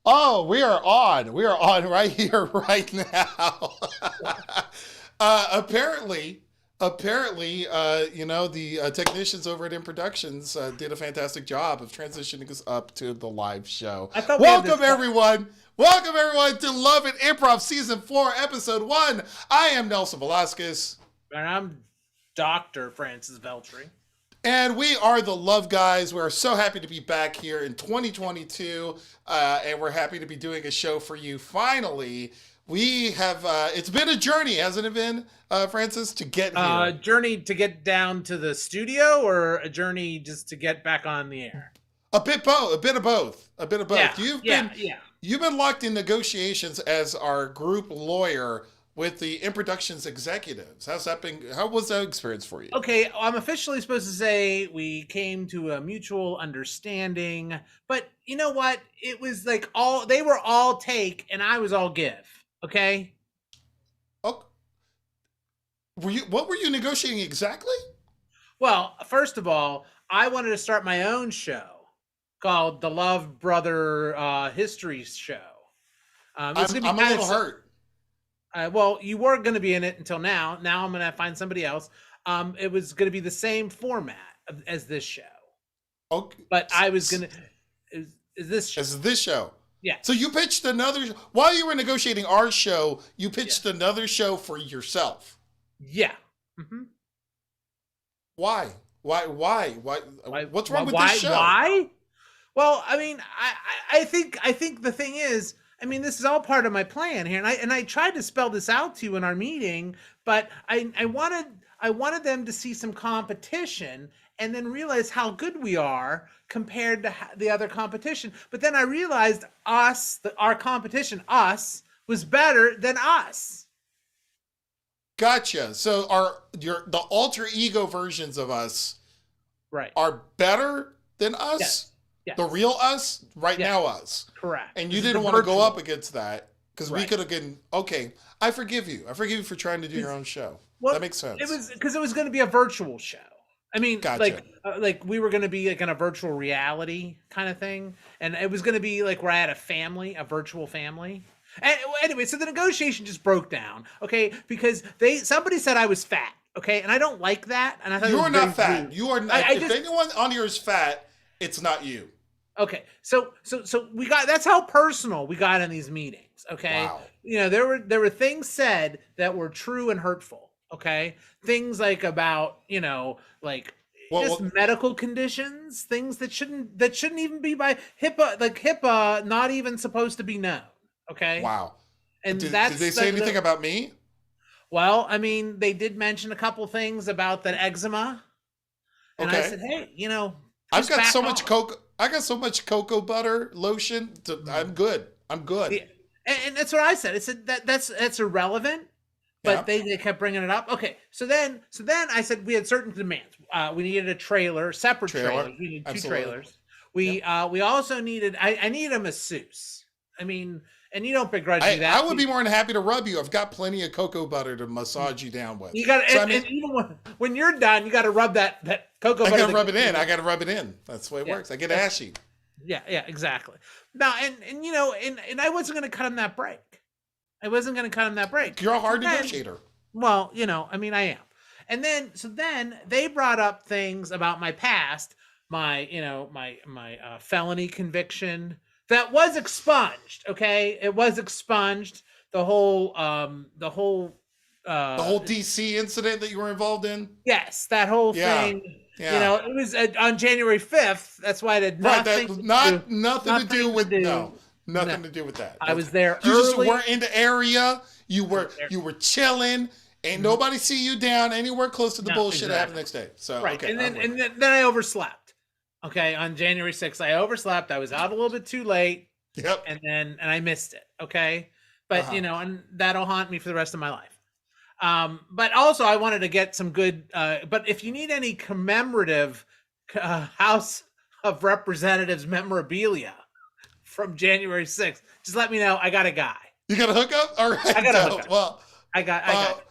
Oh, we are on. We are on right here, right now. Apparently, the technicians over at In Productions did a fantastic job of transitioning us up to the live show. I thought we had this. Welcome, everyone. Welcome, everyone, to Love and Improv Season 4, Episode 1. I am Nelson Velazquez. And I'm Dr. Francis Veltri. And we are the Love Guys. We're so happy to be back here in 2022, and we're happy to be doing a show for you. Finally, we have, it's been a journey, hasn't it been, Francis, to get here? A journey to get down to the studio, or a journey just to get back on the air? A bit of both. Yeah. You've been locked in negotiations as our group lawyer with the In Productions executives. How was that experience for you? Okay, I'm officially supposed to say we came to a mutual understanding, but you know what? It was like they were all take and I was all give. Okay? Oh, what were you negotiating exactly? Well, first of all, I wanted to start my own show called the Love Brother History Show. I'm a little hurt. Well, you were going to be in it until now. Now I'm going to find somebody else. It was going to be the same format as this show. Okay. But I was going to... Is this show? As this show? Yeah. So you pitched another... While you were negotiating our show, you pitched another show for yourself. Yeah. Mm-hmm. Why? What's wrong with this show? Why? Well, I mean, I think the thing is... I mean, this is all part of my plan here, and I tried to spell this out to you in our meeting, but I wanted them to see some competition and then realize how good we are compared to the other competition. But then I realized our competition, was better than us. Gotcha. So the alter ego versions of us, right, are better than us. Yes. Yes. The real us, now us. Correct. And you didn't want to go up against that because we could have been, okay, I forgive you. I forgive you for trying to do your own show. Well, that makes sense. It was because it was going to be a virtual show. I mean, gotcha. like we were going to be like in a virtual reality kind of thing. And it was going to be like where I had a virtual family. And anyway, so the negotiation just broke down, okay? Because somebody said I was fat, okay? And I don't like that. And I thought you are not fat. Rude. You are not. If anyone on here is fat, it's not you. Okay, so we got, that's how personal we got in these meetings. Okay, wow. You know, there were things said that were true and hurtful. Okay, things like about medical conditions, things that shouldn't even be by HIPAA not even supposed to be known. Okay, wow. And did they say anything about me? Well, I mean, they did mention a couple things about that eczema, and I said, hey, I've got so much cocoa. I got so much cocoa butter lotion. I'm good. Yeah. And that's what I said. I said that's irrelevant. But they kept bringing it up. Okay, so then I said we had certain demands. We needed a trailer, separate trailers. We needed two trailers. We also needed. I needed a masseuse. I mean, and you don't begrudge me that. I would be more than happy to rub you. I've got plenty of cocoa butter to massage you down with. You got and even when you're done, you got to rub that cocoa butter. I got to rub it in. I got to rub it in. That's the way it works. I get ashy. Yeah, exactly. Now, and I wasn't going to cut him that break. You're a hard negotiator. Well, I mean, I am. And then they brought up things about my past, my felony conviction. That was expunged, okay? It was expunged. The whole DC incident that you were involved in? Yes, that whole thing. Yeah. It was on January 5th. That's why it had nothing to do with that. I was there You early. just weren't in the area. You were chilling. Ain't nobody see you down anywhere close to the bullshit that happened the next day. So right. Okay, and then I overslept. Okay, on January 6th, I overslept. I was out a little bit too late. Yep. And I missed it. Okay, but and that'll haunt me for the rest of my life. But also I wanted to get some good. But if you need any commemorative House of Representatives memorabilia from January 6th, just let me know. I got a guy. You got a hookup? All right. I got a hookup. Well, I got.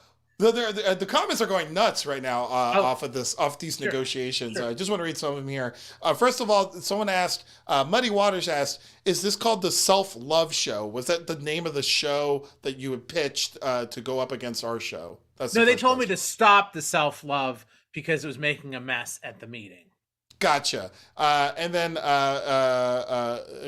The comments are going nuts right now off these sure, negotiations. sure. I just want to read some of them here. First of all, someone asked, Muddy Waters asked, "Is this called the Self-Love Show? Was that the name of the show that you had pitched to go up against our show?" No, they told me to stop the self-love because it was making a mess at the meeting. Gotcha. And then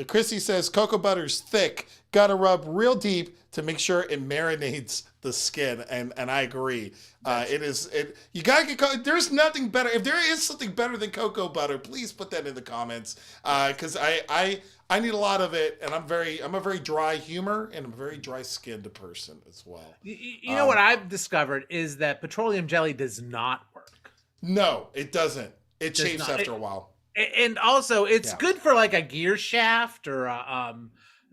Chrissy says, "Cocoa butter's thick. Got to rub real deep to make sure it marinates the skin." And I agree. You gotta get. There's nothing better. If there is something better than cocoa butter, please put that in the comments. Because I need a lot of it, and I'm a very dry humor, and I'm a very dry skinned person as well. You know what I've discovered is that petroleum jelly does not work. No, it doesn't. It chafes after a while. And also, it's good for like a gear shaft or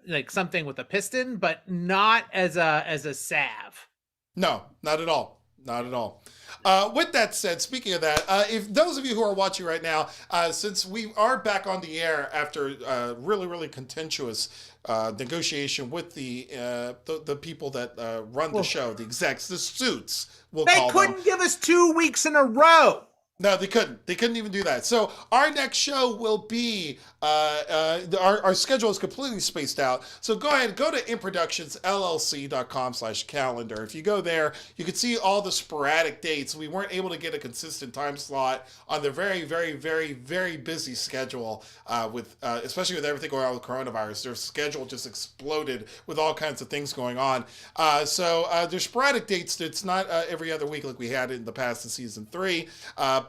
like something with a piston, but not as a salve. No, not at all. Not at all. With that said, speaking of that, if those of you who are watching right now, since we are back on the air after really, really contentious negotiation with the people that run the show, the execs, the suits, they couldn't give us 2 weeks in a row. No, they couldn't. They couldn't even do that. So our next show will be, our schedule is completely spaced out. So go ahead, go to improductionsllc.com/calendar. If you go there, you can see all the sporadic dates. We weren't able to get a consistent time slot on the very, very, very, very busy schedule with, especially with everything going on with coronavirus. Their schedule just exploded with all kinds of things going on. So there's sporadic dates. It's not every other week like we had in the past in season 3.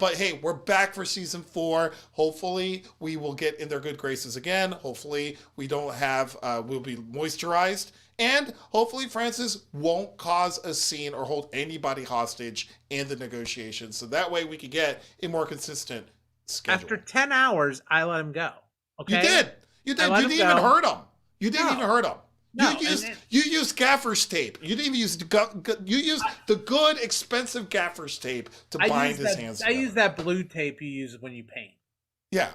But hey, we're back for season 4. Hopefully we will get in their good graces again. Hopefully we don't have, we'll be moisturized. And hopefully Francis won't cause a scene or hold anybody hostage in the negotiations. So that way we can get a more consistent schedule. After 10 hours, I let him go. Okay. You did. You didn't even hurt him. You didn't even hurt him. No, you used gaffer's tape. You didn't even use you used the good expensive gaffer's tape to bind his hands together. I use that blue tape you use when you paint. Yeah.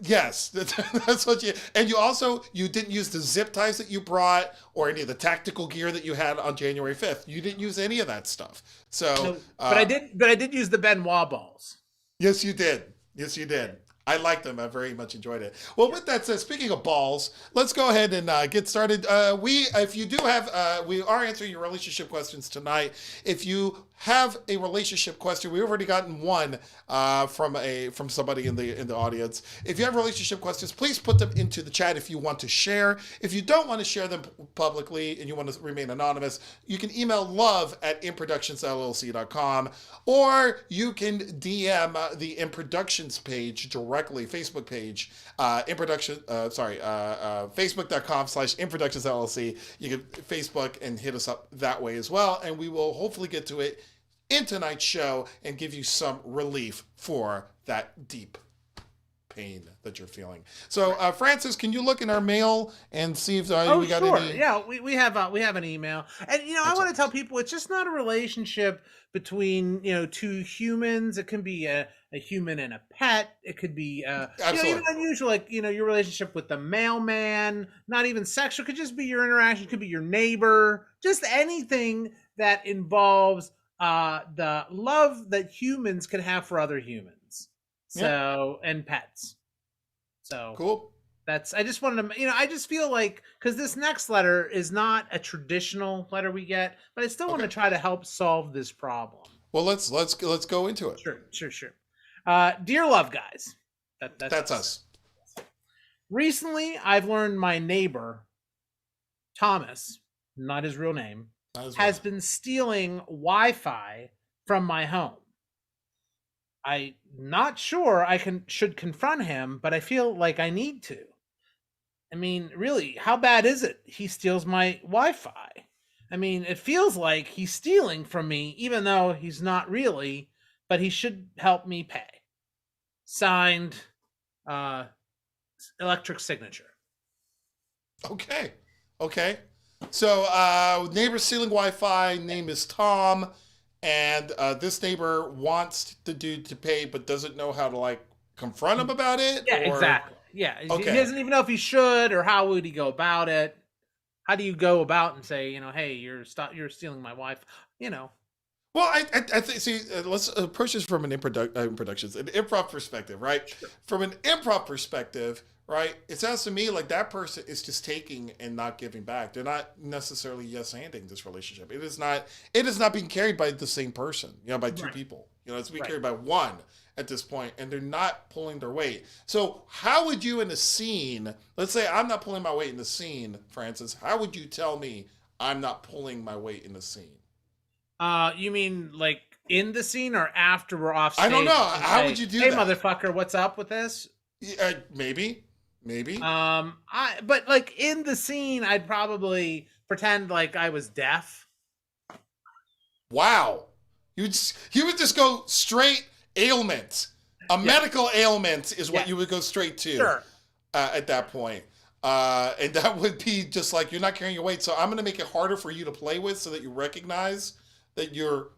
Yes, that's what you. And you didn't use the zip ties that you brought or any of the tactical gear that you had on January 5th. You didn't use any of that stuff. So, no, but I did use the Benoit balls. Yes, you did. Yes, you did. I liked them. I very much enjoyed it. Well, with that said, speaking of balls, let's go ahead and get started. If you do have, we are answering your relationship questions tonight. If you have a relationship question, we've already gotten one from somebody in the audience. If you have relationship questions, please put them into the chat if you want to share. If you don't want to share them publicly and you want to remain anonymous, you can email love@improductionsllc.com, or you can DM the Improductions page directly, Facebook page, facebook.com/improductionsllc. You can Facebook and hit us up that way as well, and we will hopefully get to it in tonight's show and give you some relief for that deep pain that you're feeling. So, Francis, can you look in our mail and see if we got any? Yeah, we have an email, and I want to tell people it's just not a relationship between two humans. It can be a human and a pet. It could be even unusual, like your relationship with the mailman. Not even sexual. It could just be your interaction. It could be your neighbor. Just anything that involves the love that humans can have for other humans. So, and pets. So cool. I just wanted to, I just feel like, because this next letter is not a traditional letter we get, but I still want to try to help solve this problem. Well, let's go into it. Sure. Dear love guys. That's us. Recently, I've learned my neighbor, Thomas, not his real name, has been stealing Wi-Fi from my home. I'm not sure I should confront him, but I feel like I need to. I mean, really, how bad is it? He steals my Wi-Fi. I mean, it feels like he's stealing from me, even though he's not really, but he should help me pay. Signed, electric signature. Okay. So, neighbor stealing Wi-Fi, name is Tom, and this neighbor wants the dude to pay, but doesn't know how to confront him about it. Yeah, exactly. Yeah, okay. He doesn't even know if he should, or how would he go about it. How do you go about and say, hey, you're stealing my Wi-Fi? Well, I think, see, let's approach this from an improv perspective, right? Sure. From an improv perspective, right? It sounds to me like that person is just taking and not giving back. They're not necessarily yes-anding this relationship. It is not being carried by the same person, by two Right. people. It's being Right. carried by one at this point, and they're not pulling their weight. So how would you in a scene, let's say I'm not pulling my weight in the scene, Francis, how would you tell me I'm not pulling my weight in the scene? You mean like in the scene or after we're off stage? I don't know. How would you do hey, that? motherfucker, what's up with this? Maybe. But like in the scene, I'd probably pretend like I was deaf. Wow. You would just go straight ailment. A medical ailment is what you would go straight to. Sure. At that point. And that would be just like, you're not carrying your weight. So I'm going to make it harder for you to play with so that you recognize that you're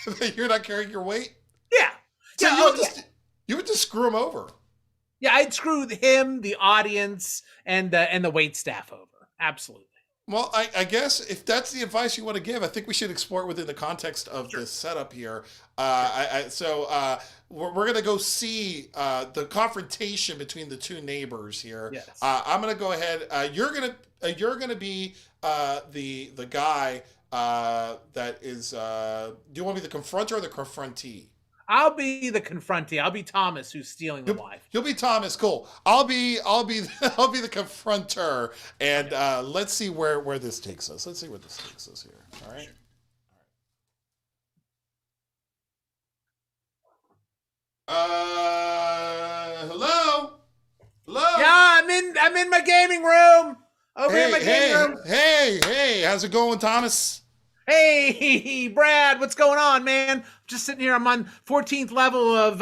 that you're not carrying your weight. Yeah. So Yeah. you would just screw him over. Yeah, I'd screw him, the audience, and the wait staff over. Absolutely. Well, I guess if that's the advice you want to give, I think we should explore it within the context of this setup here. So we're going to go see the confrontation between the two neighbors here. Yes. I'm going to go ahead. You're going to be the guy that is. Do you want to be the confronter or the confrontee? I'll be the confrontee. I'll be Thomas, who's stealing the wife. You'll be Thomas. Cool. I'll be the confronter, and let's see where this takes us. Let's see where this takes us here. All right. Hello. Yeah, I'm in my gaming room. Over in my gaming room. Hey, how's it going, Thomas? Hey, Brad, what's going on, man? Just sitting here. I'm on 14th level of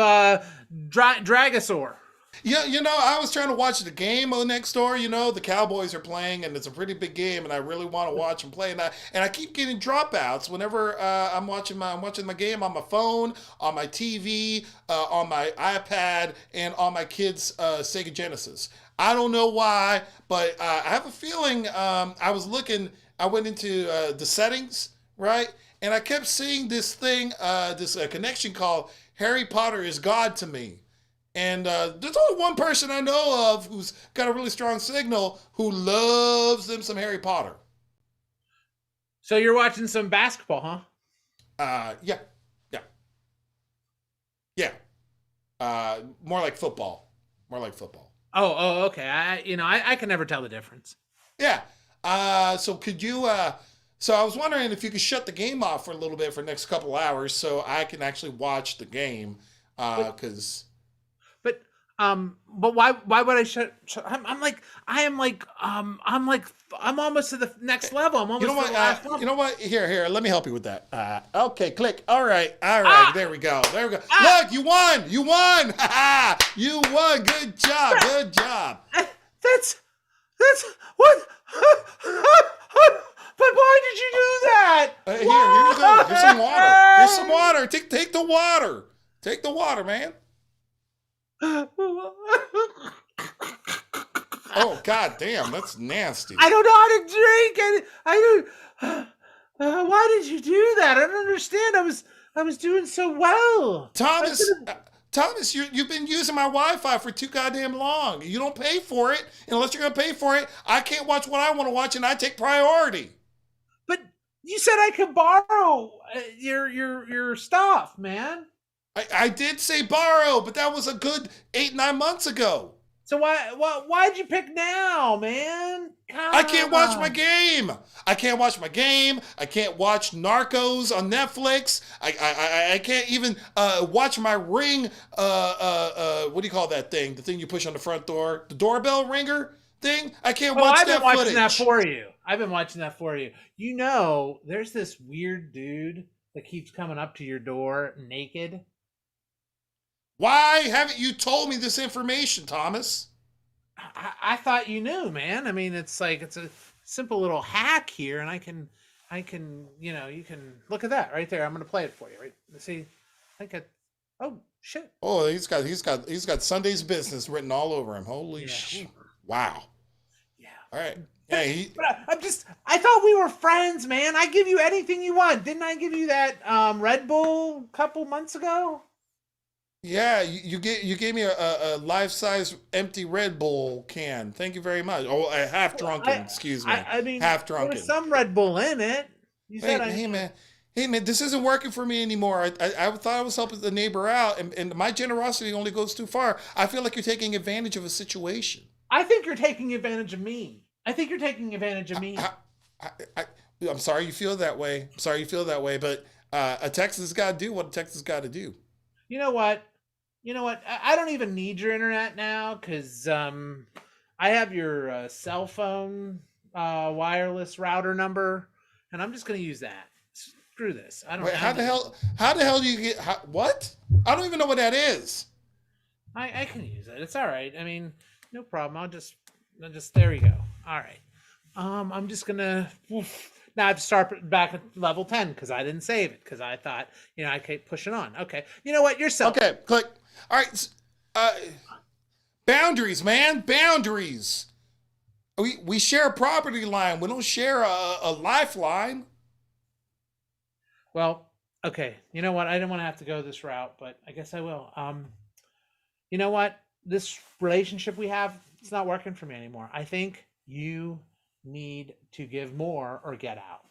Dragosaur. Yeah, I was trying to watch the game next door. The Cowboys are playing, and it's a pretty big game, and I really want to watch them play. And I keep getting dropouts whenever I'm watching my game on my phone, on my TV, on my iPad, and on my kids' Sega Genesis. I don't know why, but I have a feeling. I went into the settings, right, and I kept seeing this thing, this connection called Harry Potter is God to me. And there's only one person I know of who's got a really strong signal who loves them some Harry Potter. So you're watching some basketball, huh? Yeah. More like football. Oh, okay. I can never tell the difference. Yeah. So could you? So I was wondering if you could shut the game off for a little bit for the next couple hours, so I can actually watch the game. Because. But why would I shut I'm almost to the next level. I'm almost to the last level. You know what? Here, let me help you with that. Okay, click. All right. There we go. Look, you won. You won. Good job. That's what. But why did you do that? Here you go. Here's some water. Here's some water. Take the water. Take the water, man. Oh, god damn, that's nasty. I don't know how to drink. I don't. Why did you do that? I don't understand. I was doing so well. Thomas, you've been using my Wi-Fi for too goddamn long. You don't pay for it. And unless you're going to pay for it, I can't watch what I want to watch, and I take priority. But you said I could borrow your stuff, man. I did say borrow, but that was a good 8-9 months ago. So why'd you pick now, man? I can't watch my game. I can't watch Narcos on Netflix. I can't even watch my Ring. What do you call that thing? The thing you push on the front door, the doorbell ringer thing. I can't watch that footage. I've been watching that for you. There's this weird dude that keeps coming up to your door naked. Why haven't you told me this information, Thomas? I thought you knew, man. I mean, it's a simple little hack here, and I can, you can look at that right there. I'm going to play it for you, right? See, oh shit. Oh, he's got Sunday's business written all over him. Holy shit. Wow. Yeah. All right. Hey, But I thought we were friends, man. I give you anything you want. Didn't I give you that Red Bull a couple months ago? yeah, you gave me a life size empty Red Bull can. Thank you very much. Oh, half drunken. I, Excuse me, I mean, half there was drunken. some Red Bull in it. You said I. Hey man, this isn't working for me anymore. I thought I was helping the neighbor out, and my generosity only goes too far. I feel like you're taking advantage of a situation. I think you're taking advantage of me. I think you're taking advantage of me. I, I, I, I'm sorry you feel that way. I'm sorry you feel that way, but a Texas got to do what a Texas got to do. You know what? You know what? I don't even need your internet now because I have your cell phone wireless router number, and I'm just going to use that. Screw this. I don't. Wait, How the hell do you get? What? I don't even know what that is. I can use it. It's all right. I mean, no problem. I'll just there we go. All right. I'm just gonna now I have to start back at level 10 because I didn't save it because I thought I keep pushing on. Okay. You know what? Yourself. Okay, click. All right. Boundaries, man. Boundaries. We share a property line. We don't share a lifeline. Well, okay. You know what? I didn't want to have to go this route, but I guess I will. You know what? This relationship we have, it's not working for me anymore. I think you need to give more or get out.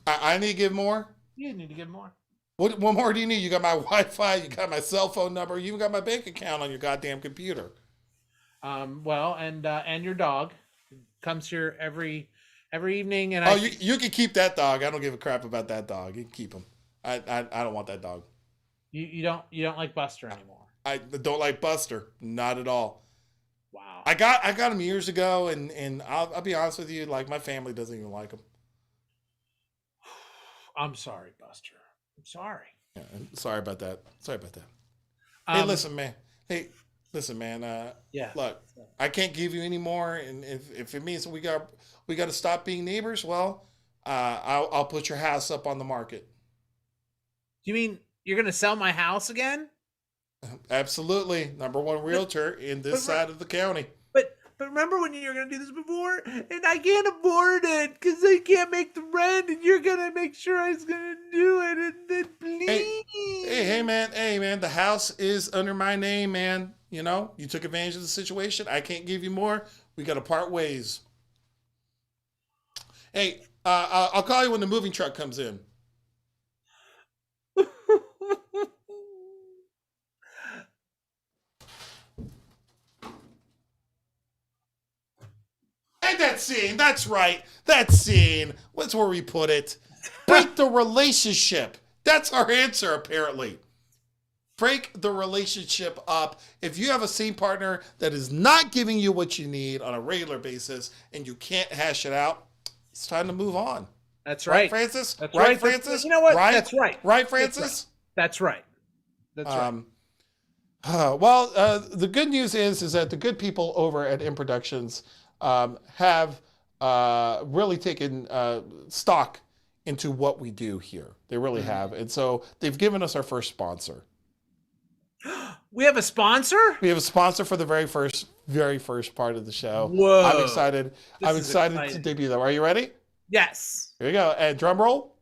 I need to give more. You need to give more. What more do you need? You got my Wi-Fi. You got my cell phone number. You even got my bank account on your goddamn computer. Well, and your dog comes here every evening, and you can keep that dog. I don't give a crap about that dog. You can keep him. I don't want that dog. You don't like Buster anymore. I don't like Buster. Not at all. Wow. I got him years ago, and I'll be honest with you. Like my family doesn't even like him. I'm sorry, Buster. I'm sorry. Yeah, sorry about that. Hey, listen, man. Yeah. Look, I can't give you any more, and if it means we got to stop being neighbors, well, I'll put your house up on the market. You mean you're gonna sell my house again? Absolutely, number one realtor in this side of the county. But remember when you were gonna do this before, and I can't afford it because I can't make the rent, and you're gonna make sure I was gonna do it, and then please. Hey, man, the house is under my name, man. You took advantage of the situation. I can't give you more. We got to part ways. Hey, I'll call you when the moving truck comes in. And that scene, that's right. That scene. That's where we put it. Break the relationship. That's our answer, apparently. Break the relationship up. If you have a scene partner that is not giving you what you need on a regular basis and you can't hash it out, it's time to move on. That's right. Right, Francis? That's right, Francis? You know what? Right? That's right. Right, Francis? That's right. Well, the good news is that the good people over at ImProductions have really taken stock into what we do here. They really have. And so they've given us our first sponsor. We have a sponsor? We have a sponsor for the very first part of the show. Whoa. I'm excited. I'm excited to debut them. Are you ready? Yes. Here we go. And drum roll.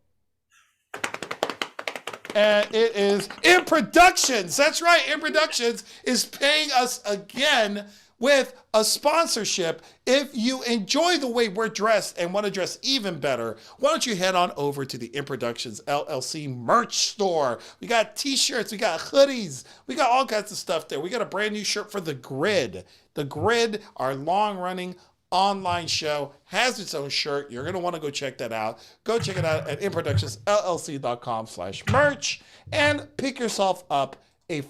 And it is ImProductions. That's right. ImProductions is paying us again with a sponsorship. If you enjoy the way we're dressed and want to dress even better, why don't you head on over to the ImProductions LLC merch store. We got t-shirts, we got hoodies, we got all kinds of stuff there. We got a brand new shirt for The Grid. The Grid, our long-running online show, has its own shirt. You're going to want to go check that out. Go check it out at improductionsllc.com/merch and pick yourself up a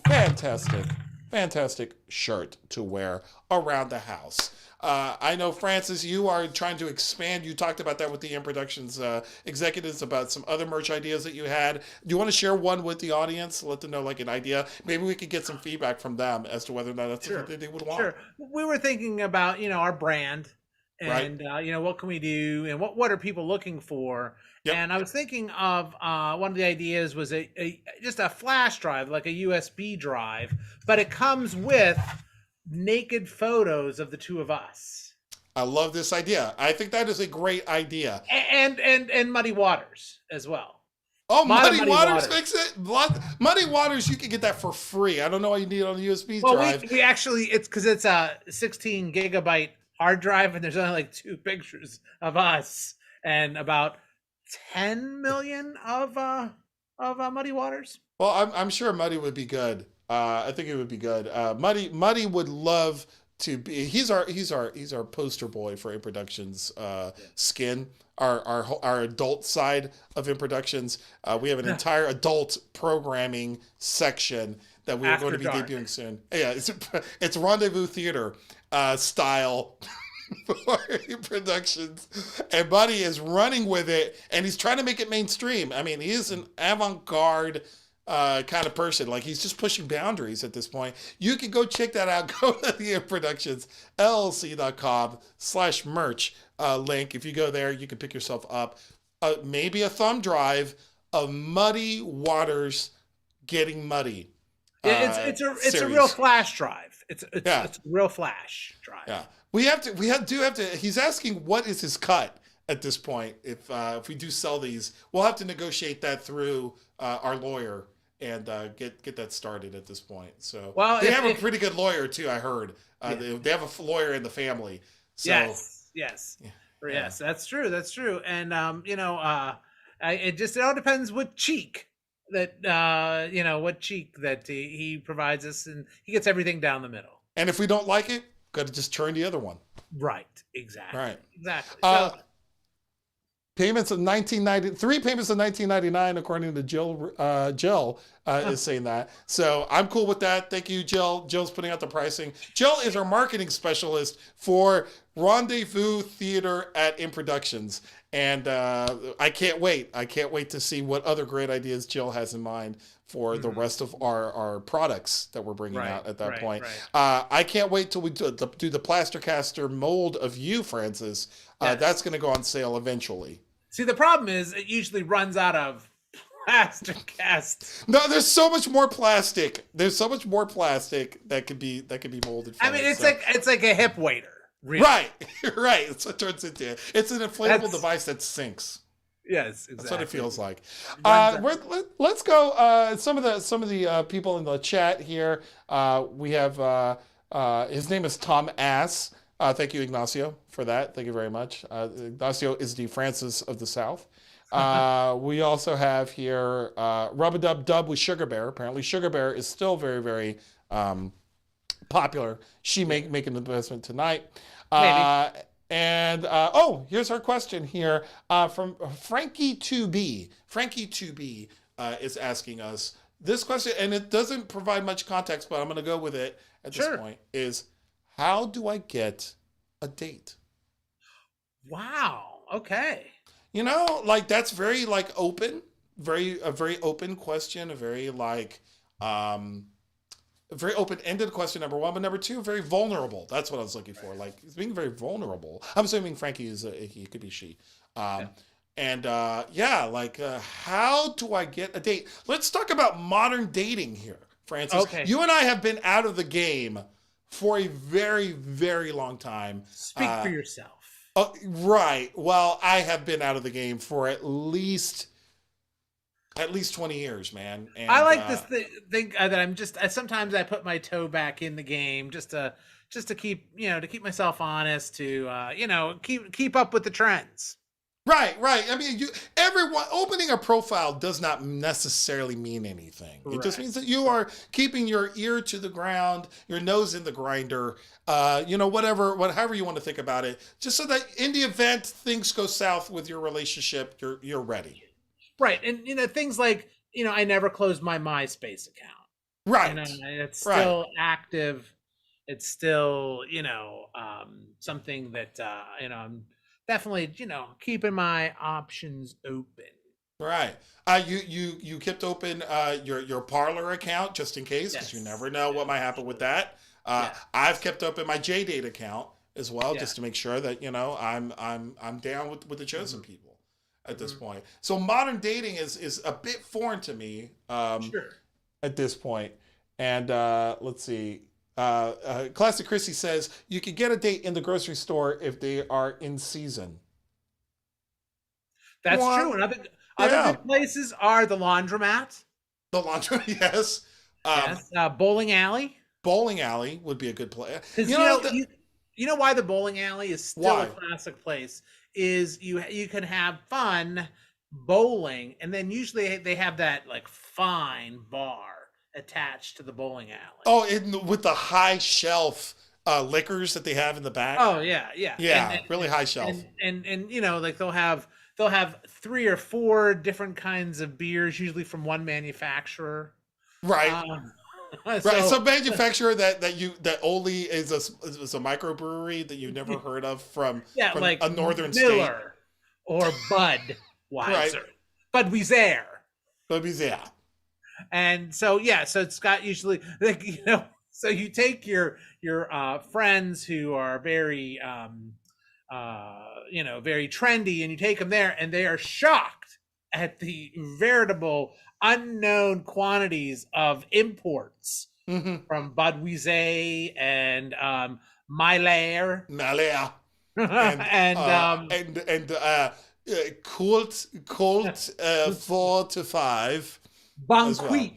fantastic shirt to wear around the house. I know, Francis, you are trying to expand. You talked about that with the ImProductions executives about some other merch ideas that you had. Do you want to share one with the audience? Let them know, like, an idea. Maybe we could get some feedback from them as to whether or not that's something they would want. Sure. We were thinking about, our brand and, what can we do and what are people looking for? Yep. And I was thinking of one of the ideas was just a flash drive, like a USB drive, but it comes with naked photos of the two of us. I love this idea. I think that is a great idea. And Muddy Waters as well. Oh, Muddy Waters makes it. Muddy Waters, you can get that for free. I don't know why you need it on a USB drive. We actually, it's because it's a 16 gigabyte hard drive, and there's only like 2 pictures of us and about 10 million of Muddy Waters. Well, I'm sure Muddy would be good. I think it would be good. Muddy would love to be. He's our poster boy for In Productions. Skin. Our adult side of In Productions. We have an entire adult programming section that we are going to be debuting soon. Yeah, it's Rendezvous Theater style for In Productions, and Buddy is running with it, and he's trying to make it mainstream. I mean, he is an avant-garde kind of person. Like, he's just pushing boundaries at this point. You can go check that out. Go to the In Productions LLC.com/merch link. If you go there, you can pick yourself up maybe a thumb drive of Muddy Waters getting muddy. It's a real flash drive. It's a real flash drive. Yeah, we do have to. He's asking what is his cut at this point. If we do sell these, we'll have to negotiate that through our lawyer and get that started at this point. So they have a pretty good lawyer too. I heard they have a lawyer in the family. So, yes, that's true. And it all depends what cheek that he provides us, and he gets everything down the middle. And if we don't like it, got to just turn the other one. Right. Exactly. Right. Exactly. Payments of $19.99, according to Jill. Jill is saying that. So I'm cool with that. Thank you, Jill. Jill's putting out the pricing. Jill is our marketing specialist for Rendezvous Theater at In Productions. And I can't wait. I can't wait to see what other great ideas Jill has in mind for the rest of our products that we're bringing out at that point. Right. I can't wait till we do the Plastercaster mold of you, Francis. That's going to go on sale eventually. See, the problem is it usually runs out of Plastercast. No, there's so much more plastic. There's so much more plastic that could be molded. I mean, it's like a hip waiter. Really. Right. That's what it turns into. It's an inflatable device that sinks. Yes, exactly. That's what it feels like. Let's go. Some of the people in the chat here. We have his name is Tom Ass. Thank you, Ignacio, for that. Thank you very much. Ignacio is the Francis of the South. We also have here Rub-a-Dub-Dub with Sugar Bear. Apparently, Sugar Bear is still very, very popular. She making an investment tonight. And here's our question here from Frankie 2B. Frankie 2B is asking us this question, and it doesn't provide much context, but I'm going to go with it at this point. Is how do I get a date? Wow. Okay. That's very open, a very open question, a very very open-ended question, number one, but number two, very vulnerable. That's what I was looking for. It's being very vulnerable. I'm assuming Frankie he could be she. How do I get a date? Let's talk about modern dating here, Francis. Okay. You and I have been out of the game for a very, very long time. Speak for yourself. Right. Well, I have been out of the game for at least 20 years, man. And I like this thing that I'm just. Sometimes I put my toe back in the game just to keep to keep myself honest, to keep up with the trends. Right. I mean, everyone opening a profile does not necessarily mean anything. Correct. It just means that you are keeping your ear to the ground, your nose in the grinder, however you want to think about it, just so that in the event things go south with your relationship, you're ready. Right, and things like I never closed my MySpace account. Right, it's still active. It's still something that I'm definitely keeping my options open. Right. You kept open your Parler account just in case, because you never know what might happen with that. I've kept open my JDate account as well, just to make sure that I'm down with the chosen people at this point. So modern dating is a bit foreign to me at this point. And let's see. Classic Chrissy says you can get a date in the grocery store if they are in season. That's What? true. And other Yeah. good places are the laundromat. The laundry, yes. Yes. Bowling alley. Bowling alley would be a good play. Because You know, you know why the bowling alley is still why? a classic place is you can have fun bowling, and then usually they have that like fine bar attached to the bowling alley. Oh, with the high shelf liquors that they have in the back. Oh yeah, yeah, Yeah, really high shelf. And you know, like they'll have 3 or 4 different kinds of beers, usually from one manufacturer. Right. Right. Right. Some manufacturer that only is a microbrewery that you've never heard of from like a northern Miller or Budweiser. Right. Budweiser. Yeah. And so so it's got usually like so you take your friends who are very very trendy, and you take them there, and they are shocked at the veritable unknown quantities of imports from Budweiser and Mailer and Colt 4 to 5 Banquet. Well.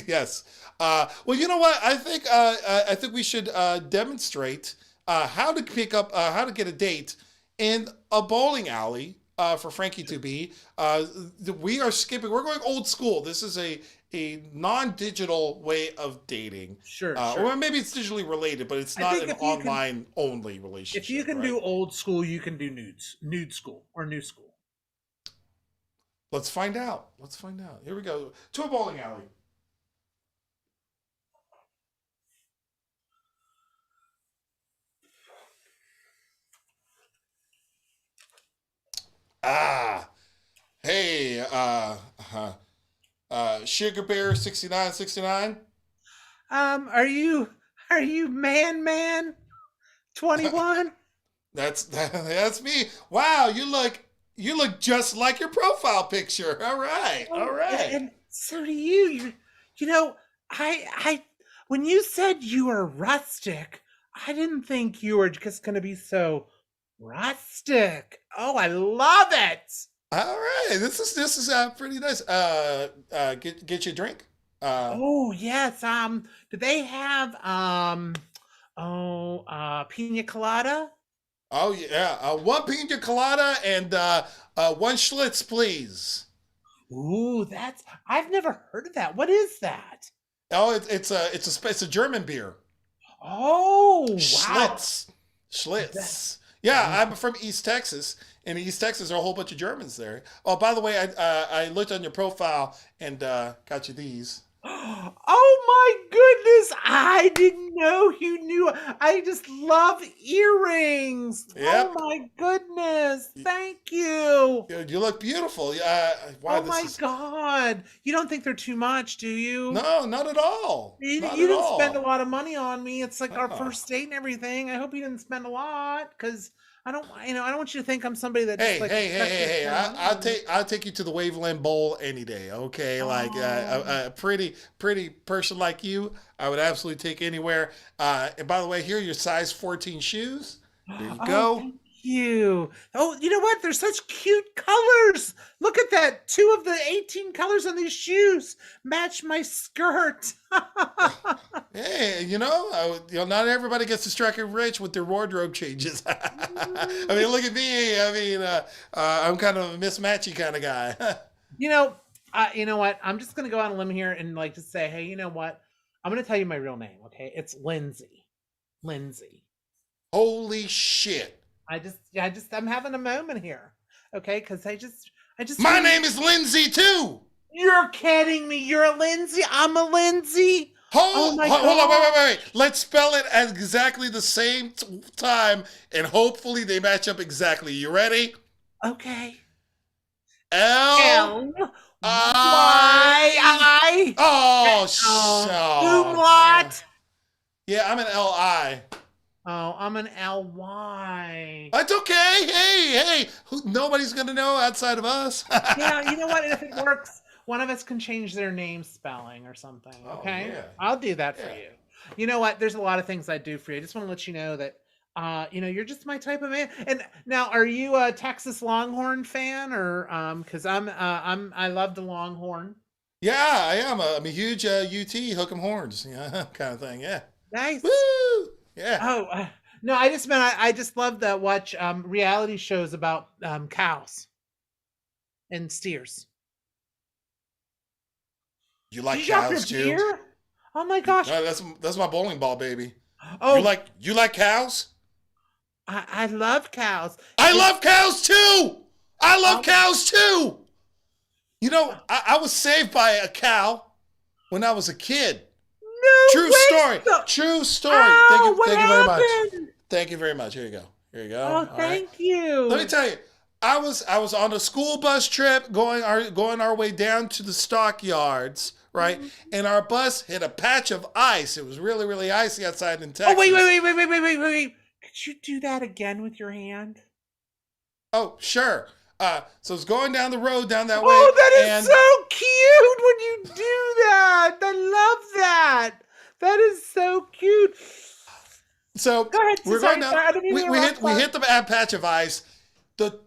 Yes. Well, you know what? I think we should demonstrate how to get a date in a bowling alley for Frankie to be. We're going old school. This is a non-digital way of dating. Sure. Or maybe it's digitally related, but it's not an online only relationship. If you can do old school, you can do nude school or new school. Let's find out. Here we go. To a bowling alley. Hey, Sugar Bear 6969. Are you man 21? That's me. Wow, you look just like your profile picture. All right. And so do you. I when you said you were rustic, I didn't think you were just going to be so rustic. Oh, I love it. All right, this is pretty nice. Get you a drink. Oh yes. Do they have pina colada? Oh yeah, one pina colada and one Schlitz, please. Ooh, I've never heard of that. What is that? Oh, it's a German beer. Oh, wow. Schlitz. Yeah, I'm from East Texas. In East Texas, there are a whole bunch of Germans there. Oh, by the way, I looked on your profile and got you these. Oh my goodness! I didn't know you knew. I just love earrings. Yep. Oh my goodness! Thank you. You look beautiful. Wow, my God! You don't think they're too much, do you? No, not at all. You didn't spend a lot of money on me. It's like our first date and everything. I hope you didn't spend a lot, because I don't want you to think I'm somebody that. Hey! I'll take you to the Waveland Bowl any day. Okay, like a pretty person like you, I would absolutely take anywhere. And by the way, here are your size 14 shoes. There you go. Thank you. Oh, you know what? They're such cute colors. Look at that. 2 of the 18 colors on these shoes match my skirt. Hey, not everybody gets to strike it rich with their wardrobe changes. I mean, look at me. I mean, I'm kind of a mismatchy kind of guy. You know what? I'm just gonna go on a limb here and just say, hey, you know what? I'm gonna tell you my real name. Okay, it's Lindsay. Lindsay. Holy shit! I'm having a moment here. Okay, because I just. My name is Lindsay too. You're kidding me. You're a Lindsay. I'm a Lindsay. Hold on, wait. Let's spell it at exactly the same time, and hopefully they match up exactly. You ready? Okay. L Y. Oh, shut. Umlaut. Yeah, I'm an L-I. Oh, I'm an L-Y. That's okay. Hey. Nobody's going to know outside of us. Yeah, you know what? If it works, one of us can change their name spelling or something, okay? Yeah. I'll do that for you. You know what? There's a lot of things I'd do for you. I just want to let you know that you're just my type of man. And now, are you a Texas Longhorn fan, or because I love the Longhorn. Yeah, I am. I'm a huge UT hook 'em horns, kind of thing. Yeah. Nice. Woo! Yeah. Oh no, I just meant I just love to watch reality shows about cows and steers. You Did like you drop your cows too? beer? Oh my gosh! That's my bowling ball, baby. Oh, You like cows? I love cows. I It, love cows too. I love um, cows too. I was saved by a cow when I was a kid. no True way! story. True story. Oh, what Thank you very much. happened? Thank you very much. Here you go. Here you go. Oh, All right. thank you. Let me tell you, I was on a school bus trip going our way down to the stockyards, right? Mhm. And our bus hit a patch of ice. It was really, really icy outside in Oh, Texas. wait. Could you do that again with your hand? Oh, sure. So it's going down the road down that way. Oh, that is and so cute when you do that. I love that. That is so cute. so Go ahead. we're Sorry, going down. sorry, I didn't mean to interrupt, We sorry. hit the patch of ice. The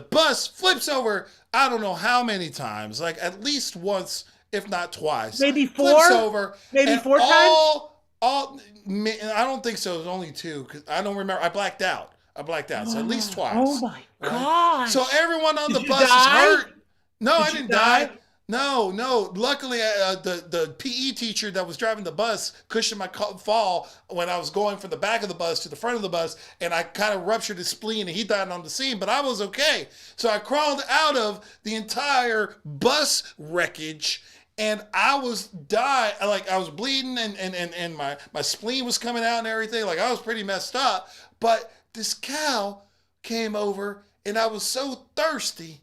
bus flips over. I don't know how many times, like at least once, if not twice. Maybe Flips four? over. Maybe and four times? I don't think so. It was only two because I don't remember. I blacked out. So at least twice. Oh my right? gosh. So everyone on Did the you bus is die? hurt. No, I Did you didn't die? die. No. Luckily, the PE teacher that was driving the bus cushioned my fall when I was going from the back of the bus to the front of the bus, and I kind of ruptured his spleen, and he died on the scene. But I was okay. So I crawled out of the entire bus wreckage, and I was dying. Like I was bleeding, and my spleen was coming out and everything. Like I was pretty messed up. But this cow came over, and I was so thirsty,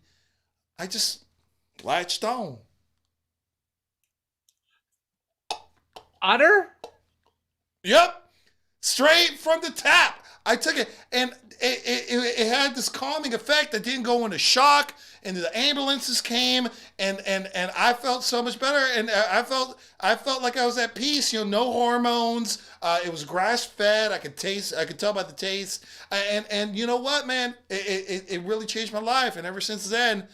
I just latched on. Otter? Yep, straight from the tap. I took it, and it had this calming effect. I didn't go into shock, and the ambulances came, and I felt so much better, and I felt like I was at peace. No hormones. It was grass fed. I could tell by the taste, and you know what, man, it really changed my life, and ever since then,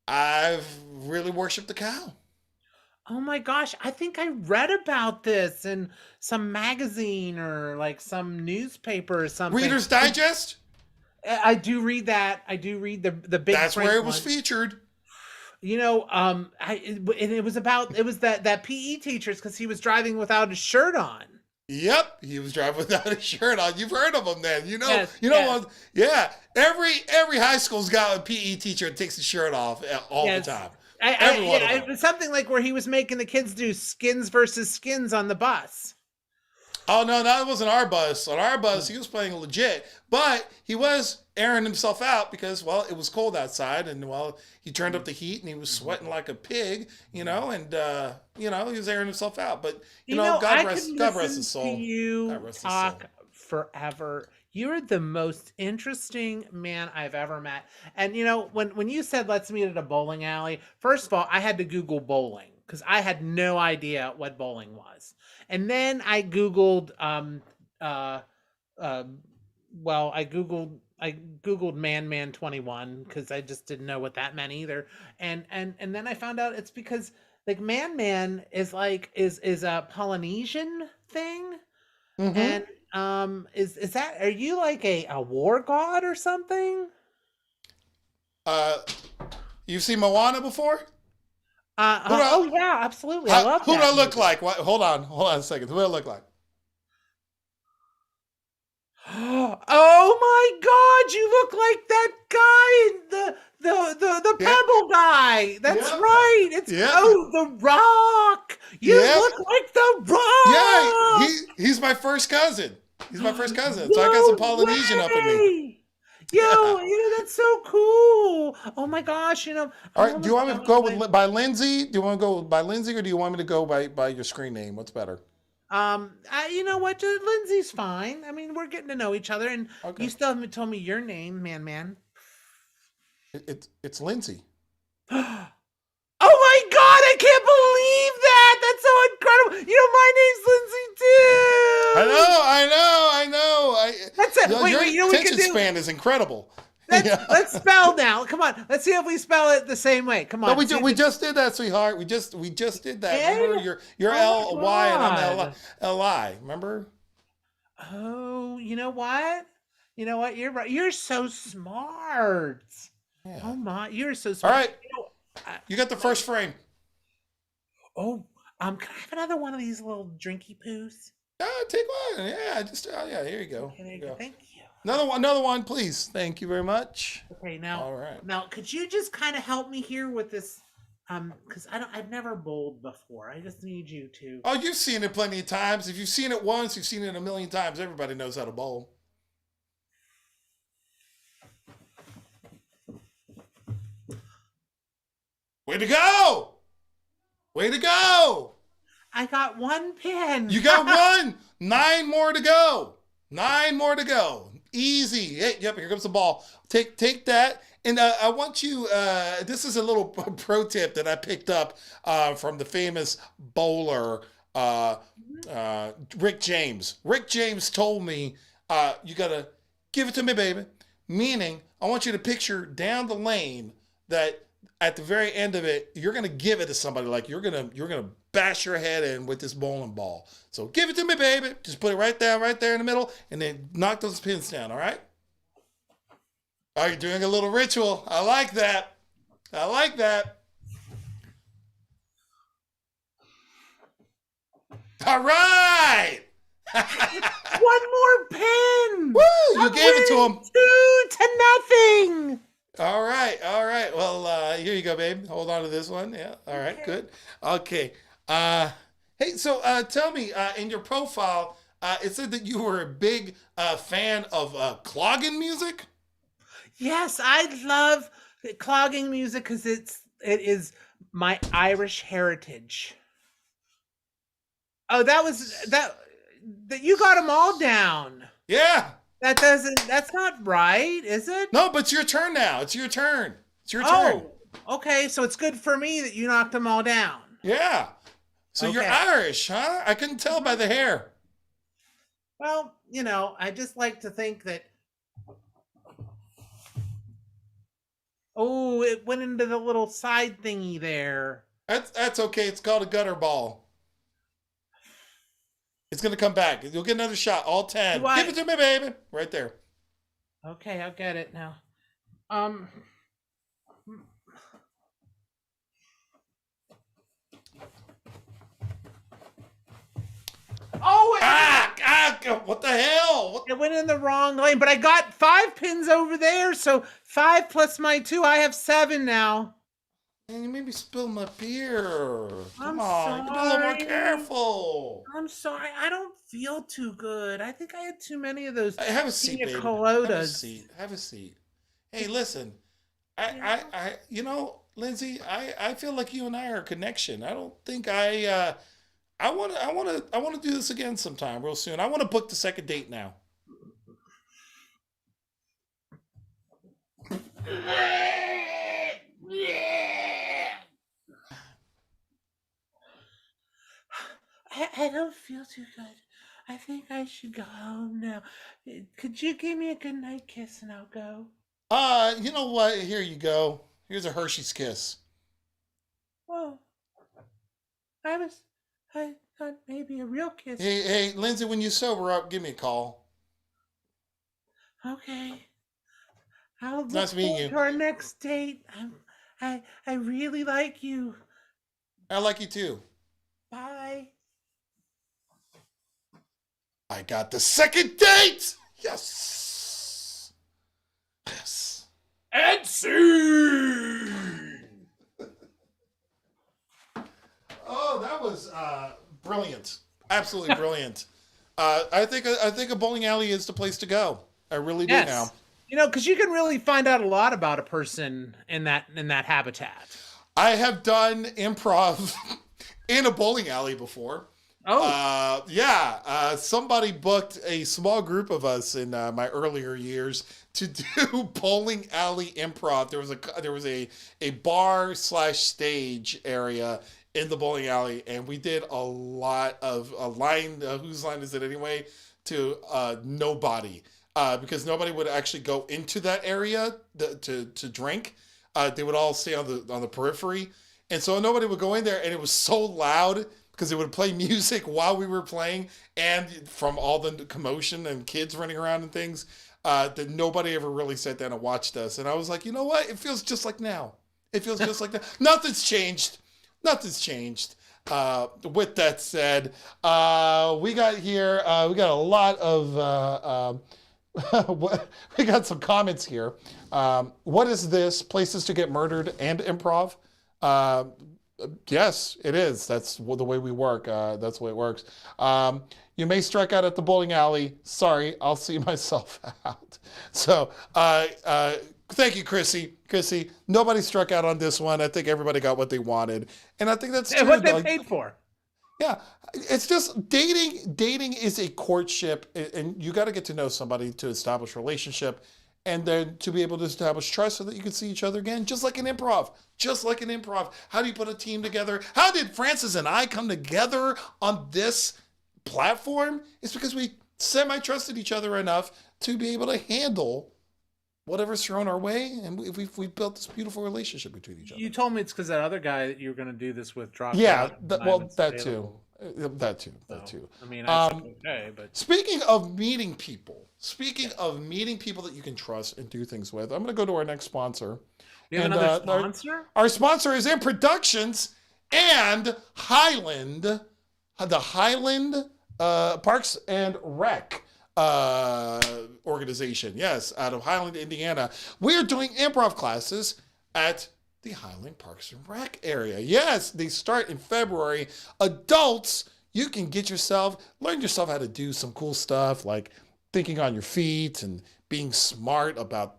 I've really worshipped the cow. Oh my gosh, I think I read about this in some magazine or like some newspaper or something. Reader's Digest. I do read that. I do read the big That's print where it was one. featured. It was that PE teachers because he was driving without his shirt on. Yep, he was driving without a shirt on. You've heard of him, then. Yes, You know yes. what? Yeah, every high school's got a PE teacher that takes his shirt off all Yes. the time. It was something like where he was making the kids do skins versus skins on the bus. Oh no, that wasn't our bus. On our bus, he was playing legit, but he was airing himself out because, well, it was cold outside, and well, he turned up the heat and he was sweating like a pig, and he was airing himself out. But God I rest could God rest listen his soul. to you God rest his talk soul. forever. You're the most interesting man I've ever met. And when you said let's meet at a bowling alley, first of all, I had to Google bowling because I had no idea what bowling was. And then I Googled I Googled Man 21 because I just didn't know what that meant either. And then I found out it's because like Man is is a Polynesian thing. Mm-hmm. And is that, are you like a war god or something? You've seen Moana before? Oh yeah, absolutely. I love Who do that I look movie. like? What, hold on a second. Who do I look like? Oh my god, you look like that guy, the Yeah. pebble guy. That's Yeah. right. It's Yeah. the Rock. You Yeah. look like the Rock. Yeah, he's my first cousin. He's my first cousin. So I got some Polynesian up in me. way. Yo, that's so cool. Oh my gosh, All right, do you want me to go by Lindsay? Do you want to go by Lindsay, or do you want me to go by your screen name? What's better? You know what? Lindsay's fine. I mean, we're getting to know each other, and Okay. you still haven't told me your name, man. It's Lindsay. Oh my god, I can't believe that! That's so incredible! incredible. You know, my name's Lindsay too. I know. That's it. Wait, your you know what we attention can do? span is incredible. Let's spell now. Come on. Let's see if we spell it the same way. Come on. No, we just did that, sweetheart. We just did that. Yeah. Remember, you're Oh my L-Y and I'm God. L-I. Remember? Oh, you know what? You know what? You're right. You're so smart. Yeah. Oh my, you're so All smart. right. You know, You got the first frame. can I have another one of these little drinky poos? Take one. Yeah, here you go. Okay, there you go. Thank you. Another one, please. Thank you very much. Okay, now, All right. now, could you just kind of help me here with this? Because I've never bowled before. I just need you to. Oh, you've seen it plenty of times. If you've seen it once, you've seen it a million times. Everybody knows how to bowl. Way to go! Way to go! I got one pin. You got one. 9 more to go. 9 more to go. Easy. Hey, yep, here comes the ball. Take that. And I want you, this is a little pro tip that I picked up from the famous bowler, Rick James. Rick James told me, you got to give it to me, baby. Meaning, I want you to picture down the lane that at the very end of it, you're going to give it to somebody. Like you're going to bash your head in with this bowling ball. So give it to me, baby. Just put it right there in the middle, and then knock those pins down, all right? Oh, you're doing a little ritual. I like that. I like that. All right. One more pin. Woo! You gave it to him. 2-0. All right. Well, here you go, babe. Hold on to this one. Yeah. All right. Okay. Good. Okay. Hey, so tell me, in your profile, it said that you were a big fan of clogging music. Yes, I love clogging music because it is my Irish heritage. Oh, that you got them all down. Yeah. That's not right, is it? No, but it's your turn now. It's your turn. It's your turn. Oh, okay. So it's good for me that you knocked them all down. Yeah. So you're Okay. Irish, huh? I couldn't tell by the hair. Well, you know, I just like to think that. Oh, it went into the little side thingy there. That's okay. It's called a gutter ball. It's gonna come back. You'll get another shot. All 10. Give it to me, baby. Right there. Okay, I'll get it now. Oh, what the hell? it went in the wrong lane, but I got 5 pins over there, so 5 plus my 2, I have 7 now. Man, you made me spill my beer. I'm Come on, you can be a little more sorry. careful. I'm sorry, I don't feel too good. I think I had too many of those. Hey, have a seat, pina baby. coladas. Have a seat. Hey, listen. You know, Lindsay, I feel like you and I are a connection. I don't think I want to do this again sometime real soon. I want to book the second date now. I don't feel too good. I think I should go home now. Could you give me a good night kiss and I'll go? You know what? Here you go. Here's a Hershey's kiss. Well, I thought maybe a real kiss. Hey, Lindsay, when you sober up, give me a call. Okay. I'll look Nice meeting forward you. to our next date. I really like you. I like you too. Bye. I got the second date. Yes. Yes. And see. Oh, that was brilliant. Absolutely brilliant. I think a bowling alley is the place to go. I really do now. You know, because you can really find out a lot about a person in that habitat. I have done improv in a bowling alley before. Oh, yeah. Somebody booked a small group of us in my earlier years to do bowling alley improv. There was a bar / stage area in the bowling alley, and we did a lot of a line. Whose line is it anyway? To nobody, because nobody would actually go into that area to drink. They would all stay on the periphery, and so nobody would go in there, and it was so loud because they would play music while we were playing, and from all the commotion and kids running around and things, that nobody ever really sat down and watched us. And I was like, you know what? It feels just like now. It feels just like that. Nothing's changed. Nothing's changed. With that said, we got here. We got a lot of. We got some comments here. What is this? Places to get murdered and improv? Yes, it is. That's the way we work. That's the way it works. You may strike out at the bowling alley. Sorry, I'll see myself out. So, thank you, Chrissy. Chrissy, nobody struck out on this one. I think everybody got what they wanted, and I think that's true. What they paid for. Yeah, it's just dating. Dating is a courtship, and you got to get to know somebody to establish a relationship, and then to be able to establish trust so that you can see each other again, just like an improv. Just like an improv. How do you put a team together? How did Francis and I come together on this platform? It's because we semi-trusted each other enough to be able to handle whatever's thrown our way, and we've built this beautiful relationship between each other. You told me it's because that other guy that you were going to do this with dropped Yeah, out. that too. That too. I mean, I okay, but speaking of meeting people that you can trust and do things with, I'm going to go to our next sponsor. You have another sponsor? Our sponsor is Productions and Highland, the Highland Parks and Rec organization. Yes, out of Highland, Indiana. We are doing improv classes at the Highland Parks and Rec area. Yes, they start in February. Adults, you can learn yourself how to do some cool stuff like thinking on your feet and being smart about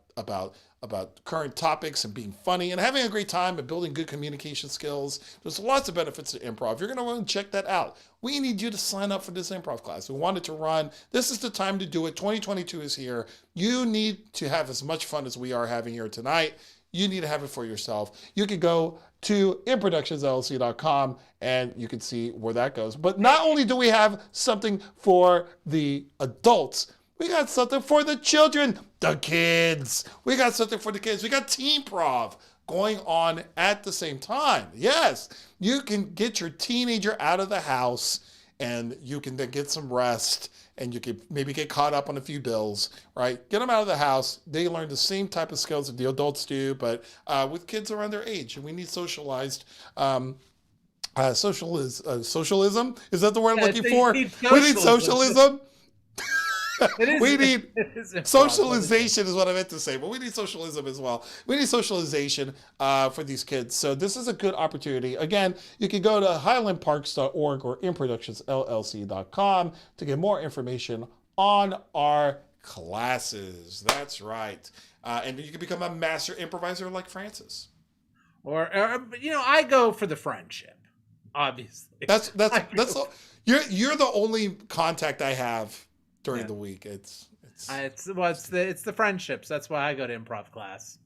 current topics and being funny and having a great time and building good communication skills. There's lots of benefits to improv. You're going to want to check that out. We need you to sign up for this improv class. We want it to run. This is the time to do it. 2022 is here. You need to have as much fun as we are having here tonight. You need to have it for yourself. You can go to improductionsllc.com and you can see where that goes. But not only do we have something for the adults, we got something for the children, the kids. We got something for the kids. We got Team Prov going on at the same time. Yes, you can get your teenager out of the house and you can then get some rest and you can maybe get caught up on a few bills, right? Get them out of the house. They learn the same type of skills that the adults do, but with kids around their age. And we need socialized socialism. Is that the word I'm looking for? We need socialism. We need socialization is what I meant to say, but we need socialism as well. We need socialization for these kids. So this is a good opportunity. Again, you can go to highlandparks.org or improductionsllc.com to get more information on our classes. That's right. And you can become a master improviser like Francis. Or I go for the friendship, obviously. You're the only contact I have during the week. It's the friendships. That's why I go to improv class.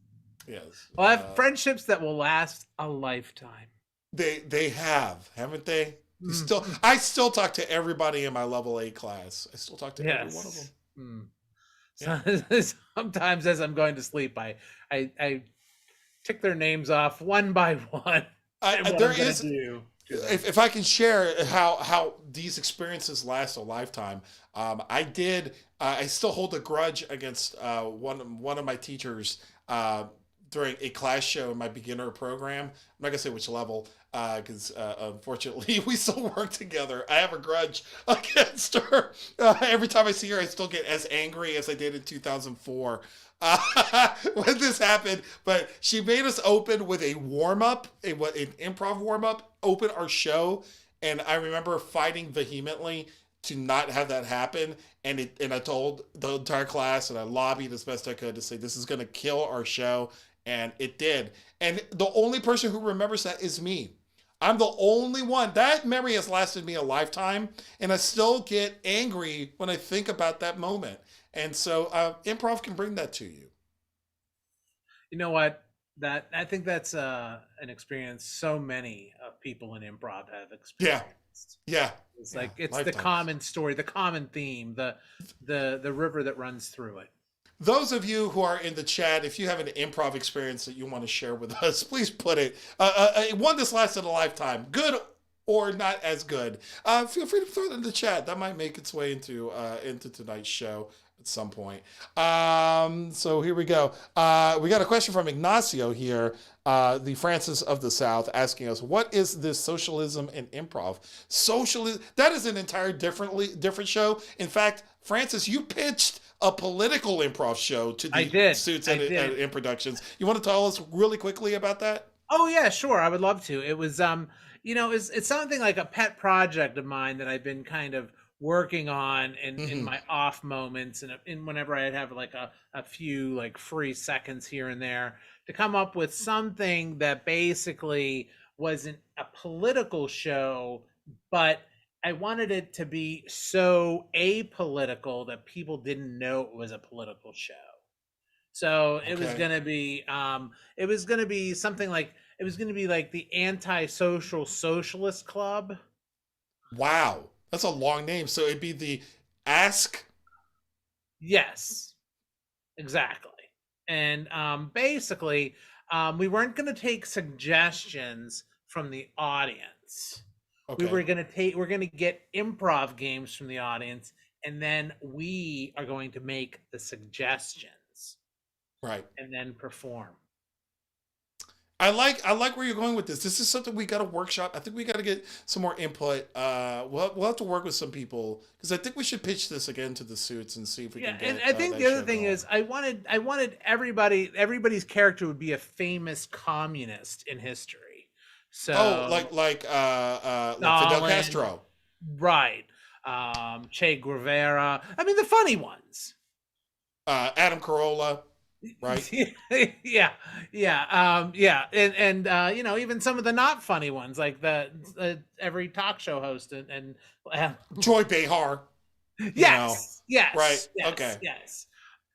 Yes. Well, I have friendships that will last a lifetime. They have, haven't they? I still talk to everybody in my level 8 class. I still talk to every one of them. Yeah. Sometimes as I'm going to sleep, I tick their names off one by one. If I can share how these experiences last a lifetime, I still hold a grudge against one of my teachers during a class show in my beginner program. I'm not gonna say which level because unfortunately we still work together. I have a grudge against her. Every time I see her, I still get as angry as I did in 2004. When this happened, but she made us open with a warm-up, an improv warm-up, open our show, and I remember fighting vehemently to not have that happen, and I told the entire class, and I lobbied as best I could to say this is going to kill our show, and it did. And the only person who remembers that is me. I'm the only one. That memory has lasted me a lifetime, and I still get angry when I think about that moment. And so improv can bring that to you. You know what? That I think that's an experience so many people in improv have Yeah, experienced. yeah, It's yeah. like it's the Lifetime. common story, the common theme, the river that runs through it. Those of you who are in the chat, if you have an improv experience that you want to share with us, please put it. One that's lasted a lifetime, good or not as good. Feel free to throw it in the chat. That might make its way into tonight's show at some point. So here we go. We got a question from Ignacio here, the Francis of the South, asking us, "What is this socialism and improv?" Socialism, that is an entire different show. In fact, Francis, you pitched a political improv show to I the did. Suits I and did. In Productions. You want to tell us really quickly about that? Oh yeah, sure. I would love to. It was it's something like a pet project of mine that I've been kind of working on in Mm-hmm. my off moments and in whenever I'd have like a few like free seconds here and there to come up with something that basically wasn't a political show, but I wanted it to be so apolitical that people didn't know it was a political show. So Okay. it was gonna be something like it was gonna be like the antisocial socialist club. Wow, that's a long name. So it'd be the Ask. Yes, exactly. And basically, we weren't gonna take suggestions from the audience. Okay. We're gonna get improv games from the audience, and then we are going to make the suggestions Right. and then perform. I like where you're going with this. This is something we got to workshop. I think we got to get some more input. We'll have to work with some people because I think we should pitch this again to the Suits and see if we Yeah, can and get I think that the other show thing going. is I wanted everybody's character would be a famous communist in history. Oh, So like Fidel Stalin, Castro, right? Che Guevara. I mean the funny ones. Adam Carolla, right? Yeah, yeah, yeah, and even some of the not funny ones like the every talk show host and uh, Joy Behar, you know, yes, right? yes, yes, Okay. yes.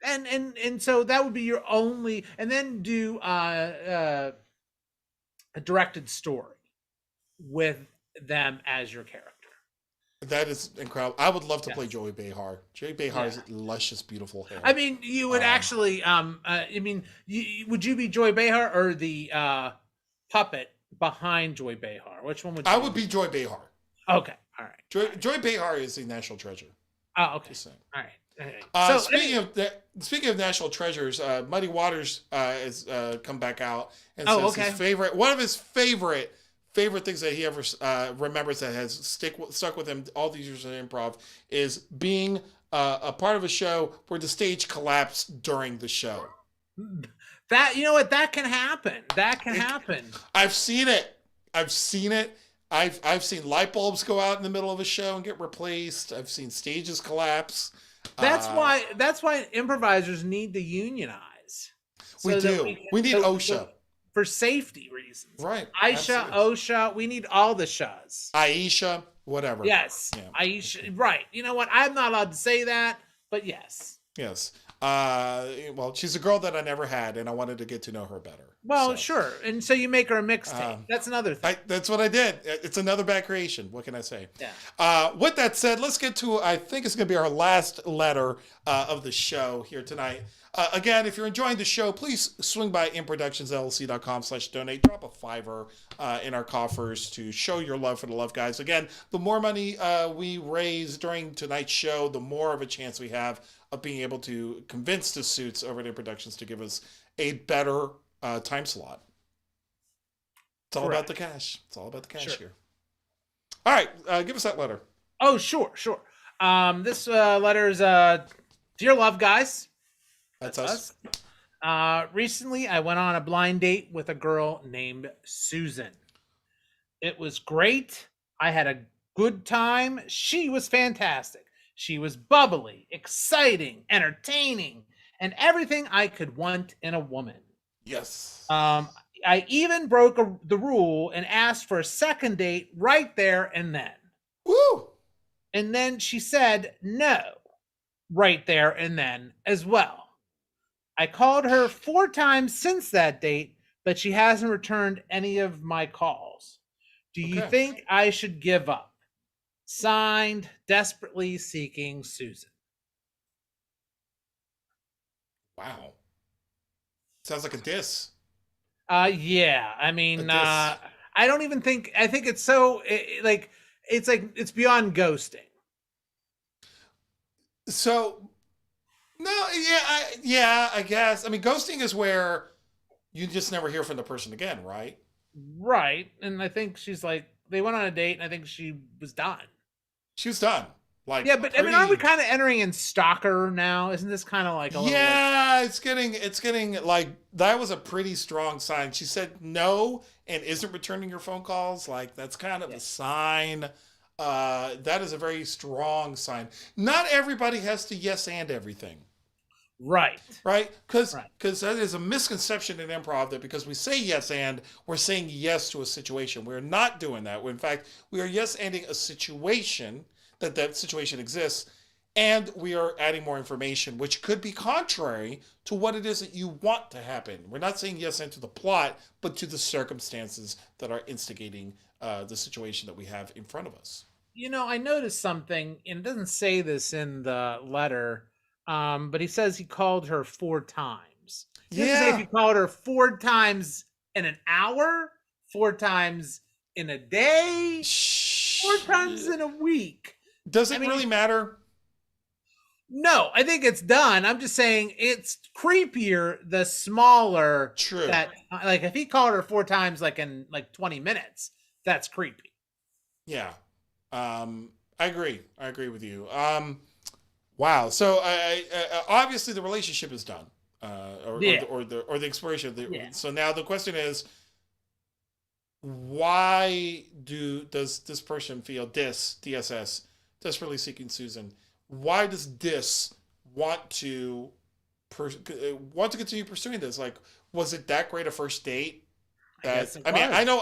And so that would be your only, and then do a directed story with them as your character. That is incredible. I would love to play Yes. Joey Behar. Joey Yeah. Behar's luscious, beautiful I hair. mean, you would Um, actually. Would you be Joy Behar or the puppet behind Joy Behar? Which one would I you would be? be Joy Behar. Okay. All right. All right. Joy Behar is a national treasure. Oh, okay. Just saying. All right. All right. So, Speaking of national treasures, Muddy Waters has come back out and oh, says okay. one of his favorite things that he ever remembers that has stuck with him all these years in improv is being a part of a show where the stage collapsed during the show. That you know what that can happen. That can happen. I've seen it. I've seen it. I've seen light bulbs go out in the middle of a show and get replaced. I've seen stages collapse. That's why improvisers need to unionize. We So that do. We need OSHA. for safety reasons. Right. Aisha, Absolutely. OSHA, we need all the shahs. Aisha, whatever. Yes. Yeah. Aisha, right. You know what? I'm not allowed to say that, but yes. Yes. Well, she's a girl that I never had, and I wanted to get to know her better. Well, So, sure. And so you make her a mixtape. That's another thing. that's what I did. It's another bad creation. What can I say? Yeah. With that said, let's get to, I think it's going to be our last letter of the show here tonight. Again, if you're enjoying the show, please swing by improductionsllc.com/donate. Drop a $5 in our coffers to show your love for the Love Guys. Again, the more money we raise during tonight's show, the more of a chance we have of being able to convince the Suits over at Improductions to give us a better time slot. It's all about the cash. It's all about the cash here. All right, give us that letter. Oh, sure. This letter is Dear Love Guys. That's us. Recently, I went on a blind date with a girl named Susan. It was great. I had a good time. She was fantastic. She was bubbly, exciting, entertaining, and everything I could want in a woman. Yes. I even broke the rule and asked for a second date right there and then. Woo! And then she said no right there and then as well. I called her 4 times since that date, but she hasn't returned any of my calls. Do you Okay. think I should give up? Signed, desperately seeking Susan. Wow. Sounds like a diss. Yeah. I A mean, diss. I don't even think. I think it's so like it's beyond ghosting. So no, I guess. I mean, ghosting is where you just never hear from the person again, right? Right. And I think she's like they went on a date, and I think she was done. She was done. Yeah, Like but I mean, aren't we pretty. kind of entering in stalker now? Isn't this kind of like a little like Yeah, it's getting like that was a pretty strong sign. She said no and isn't returning your phone calls. Like that's kind of yeah. a sign. That is a very strong sign. Not everybody has to yes and everything. Right. Right? Because Right. that is a misconception in improv that because we say yes and we're saying yes to a situation. We're not doing that. In fact, we are yes anding a situation that situation exists, and we are adding more information, which could be contrary to what it is that you want to happen. We're not saying yes and to the plot, but to the circumstances that are instigating the situation that we have in front of us. You know, I noticed something, and it doesn't say this in the letter, but he says he called her 4 times. He doesn't say if he Yeah. called her 4 times in an hour, 4 times in a day, 4 times in a week. Does I it mean, really matter? no, I think it's done. I'm just saying it's creepier the smaller True. that, like, if he called her 4 times, like in like 20 minutes, that's creepy. Yeah. I agree. I agree with you. Wow. So obviously the relationship is done, Yeah. or the exploration of the. Yeah. So now the question is, why does this person feel DSS desperately seeking Susan? Why does this want to want to continue pursuing this? Like, was it that great a first date? I guess it I mean, I was. know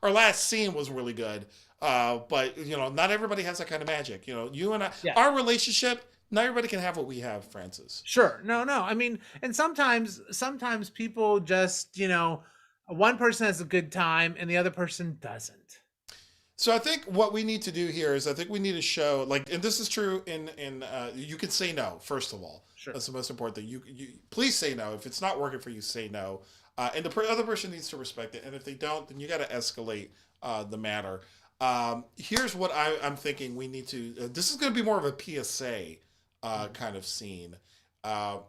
our last scene was really good, but not everybody has that kind of magic. You and I, Yeah. our relationship, not everybody can have what we have, Francis. Sure. No, no. I mean, and sometimes people just, one person has a good time and the other person doesn't. So I think what we need to do here is I think we need to show like, and this is true in you can say no first of all. Sure. That's the most important thing. You please say no if it's not working for you. Say no, and the other person needs to respect it. And if they don't, then you got to escalate the matter. Here's what I'm thinking. We need to. This is going to be more of a PSA kind of scene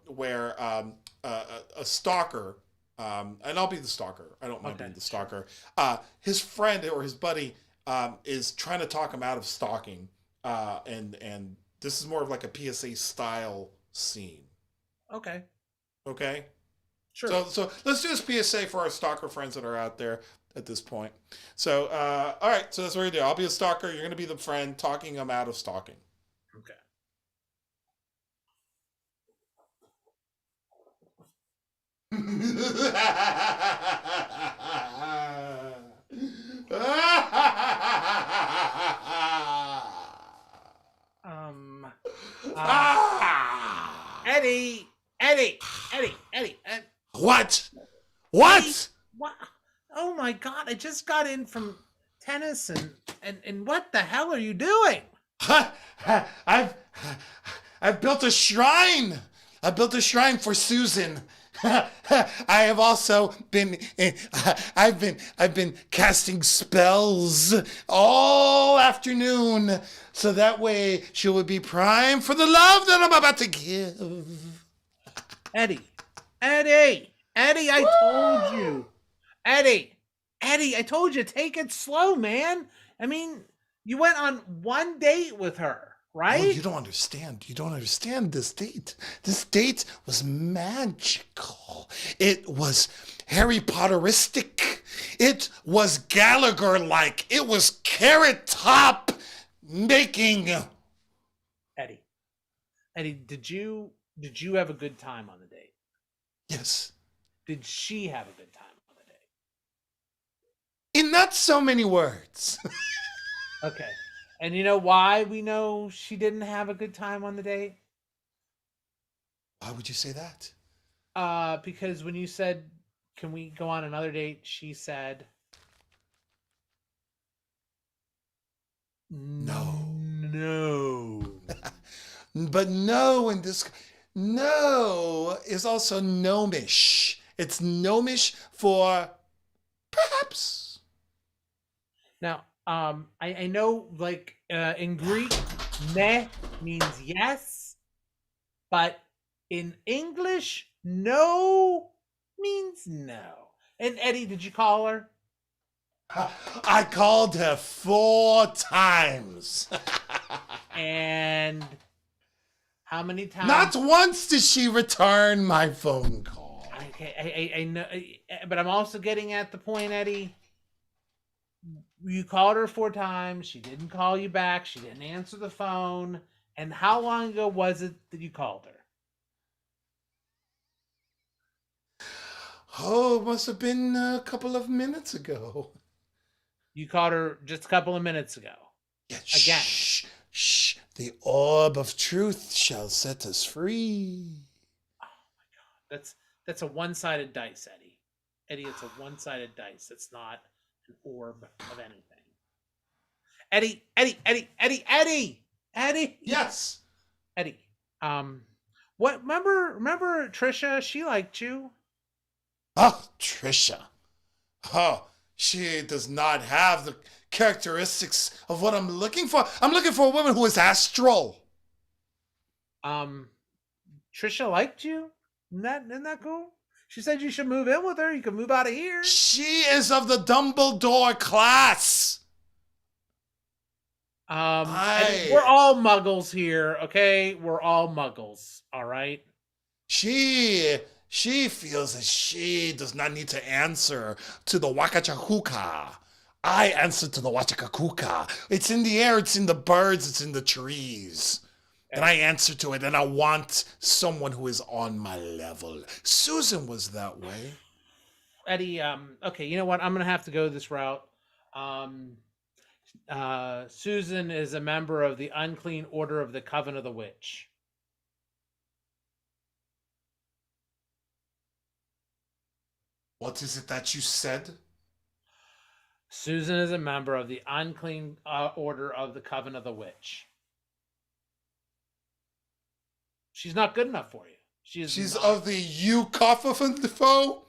where a stalker. And I'll be the stalker. I don't mind Okay. being the stalker. His friend or his buddy is trying to talk him out of stalking, and this is more of like a PSA style scene. Okay. Okay, Sure. so let's do this PSA for our stalker friends that are out there at this point. So all right, so that's what we do. I'll be a stalker. You're gonna be the friend talking him out of stalking. Okay. Um uh Eddie, Eddie, Eddie, What? Eddie, What? what? Oh my God! I just got in from tennis, and what the hell are you doing? I've I've built a shrine. I built a shrine for Susan. I have also been I've been casting spells all afternoon so that way she will be primed for the love that I'm about to give. Eddie, Eddie, I told you, Eddie, Eddie, I told you, take it slow, man. I mean, you went on one date with her, Oh, right? you don't understand. You don't understand this date. This date was magical. It was Harry Potteristic. It was Gallagher like. It was Carrot Top making. Eddie, Eddie, did you have a good time on the date? Yes. Did she have a good time on the In not so many words. date? Okay. And you know why we know she didn't have a good time on the date? Why would you say that? Because when you said can we go on another date? She said, No. no. But no in this, no is also gnomish. It's gnomish for perhaps. Now, I know, like, in Greek, ne means yes, but in English, no means no. And Eddie, did you call her? I called her 4 times. And how many times? Not once did she return my phone call. Okay, I know, but I'm also getting at the point, Eddie. You called her 4 times. She didn't call you back. She didn't answer the phone. And how long ago was it that you called her? Oh, it must have been a couple of minutes ago. You called her just a couple of minutes ago. Yeah, Again. shh, shh. The orb of truth shall set us free. That's a one-sided dice, Eddie. Eddie, it's a one-sided dice. It's not an orb of anything. Eddie. Yes. Eddie. What? Remember Trisha? She liked you. Oh, Trisha. Oh, she does not have the characteristics of what I'm looking for. I'm looking for a woman who is astral. Trisha liked you. Isn't that cool? She said you should move in with her. You can move out of here. She is of the Dumbledore class. We're all muggles here, okay? We're all muggles, all right? She feels that she does not need to answer to the Wakachakuka. I answer to the Wachakakuka. It's in the air, it's in the birds, it's in the trees. And I answer to it, and I want someone who is on my level. Susan was that way. Eddie, okay, you know what? I'm going to have to go this route. Susan is a member of the Unclean Order of the Coven of the Witch. What is it that you said? Susan is a member of the Unclean Order of the Coven of the Witch. She's not good enough for you. She's of the Eucophaphon?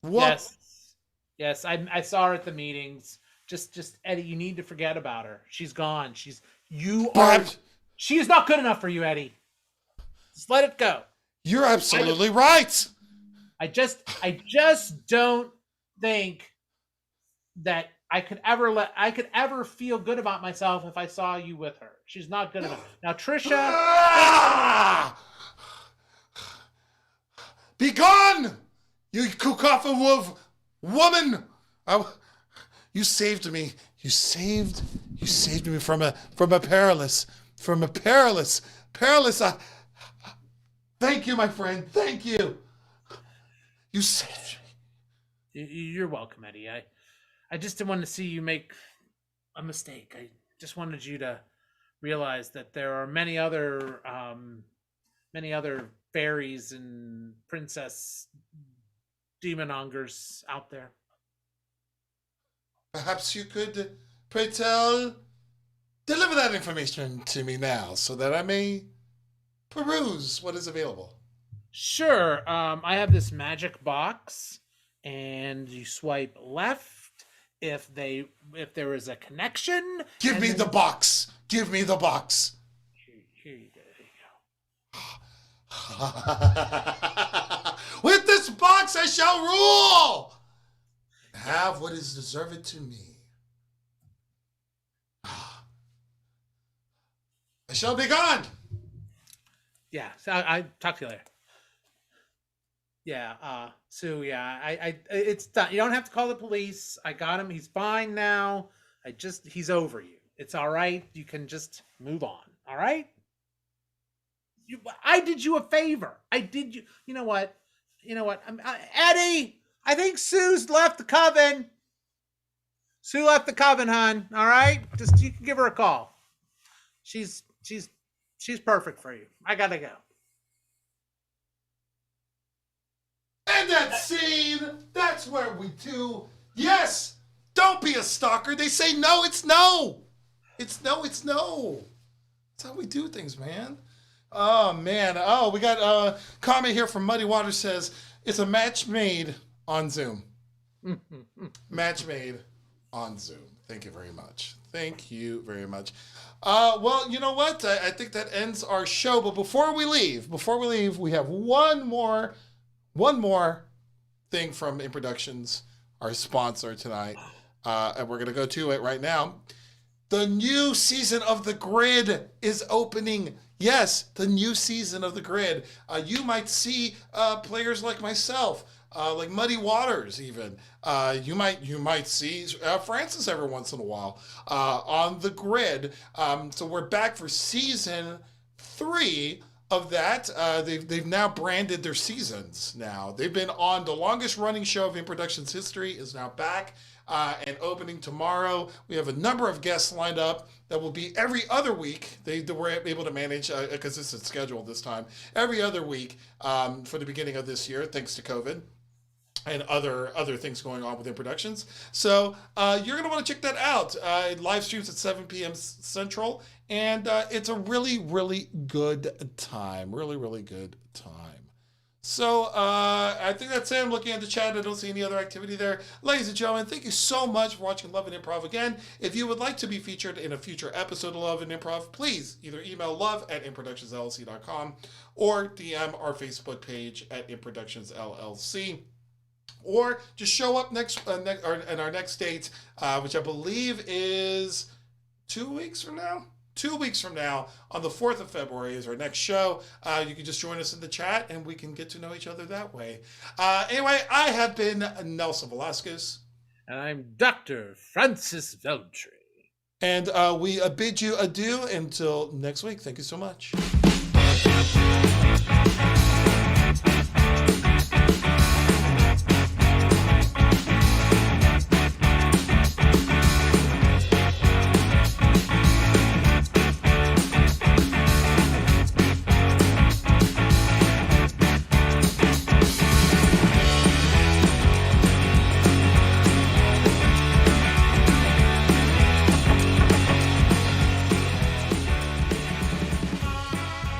What? Yes. I saw her at the meetings. Just Eddie, you need to forget about her. She's gone. She is not good enough for you, Eddie. Just let it go. You're absolutely right. I just don't think that I could ever feel good about myself if I saw you with her. She's not good enough. Now, Trisha. Be gone, you cacophony woman! You saved me. You saved me from a perilous. Thank you, my friend. Thank you. You saved me. You're welcome, Eddie. I just didn't want to see you make a mistake. I just wanted you to realize that there are many other fairies and princess demonongers out there. Perhaps you could, pray tell, deliver that information to me now so that I may peruse what is available. Sure. I have this magic box, and you swipe left if there is a connection. Give me the box. Give me the box. Here you go. With this box I shall rule. Have what is deserved to me. I shall be gone. Yeah, so I talk to you later. Yeah, Sue. Yeah, it's done. You don't have to call the police. I got him. He's fine now. He's over you. It's all right. You can just move on. All right. I did you a favor. You know what? Eddie, I think Sue's left the coven. Sue left the coven, hon. All right. Just, you can give her a call. She's perfect for you. I gotta go. And that scene. That's what we do. Yes. Don't be a stalker. They say no, it's no. It's no, it's no. That's how we do things, man. Oh, man. Oh, we got a comment here from Muddy Water says, it's a match made on Zoom. Match made on Zoom. Thank you very much. Thank you very much. Well, you know what? I think that ends our show. But before we leave, we have one more thing from Improductions, our sponsor tonight. And we're going to go to it right now. The new season of The Grid is opening. Yes, the new season of The Grid. You might see players like myself, like Muddy Waters even. You might see Francis every once in a while on The Grid. So we're back for season 3 of that. They've now branded their seasons now. They've been on the longest running show of Improductions history is now back. And opening tomorrow. We have a number of guests lined up that will be every other week. They were able to manage, because this is scheduled this time, every other week for the beginning of this year, thanks to COVID and other things going on within productions. So you're going to want to check that out. It live streams at 7 p.m. Central, and it's a really, really good time. Really, really good time. So I think that's it. I'm looking at the chat. I don't see any other activity there. Ladies and gentlemen, thank you so much for watching Love and Improv again. If you would like to be featured in a future episode of Love and Improv, please either email love@improductionsllc.com or DM our Facebook page at improductionsllc. Or just show up in our next date, which I believe is 2 weeks from now. 2 weeks from now, on the 4th of February, is our next show. You can just join us in the chat, and we can get to know each other that way. Anyway, I have been Nelson Velazquez. And I'm Dr. Francis Veltri. And we bid you adieu until next week. Thank you so much.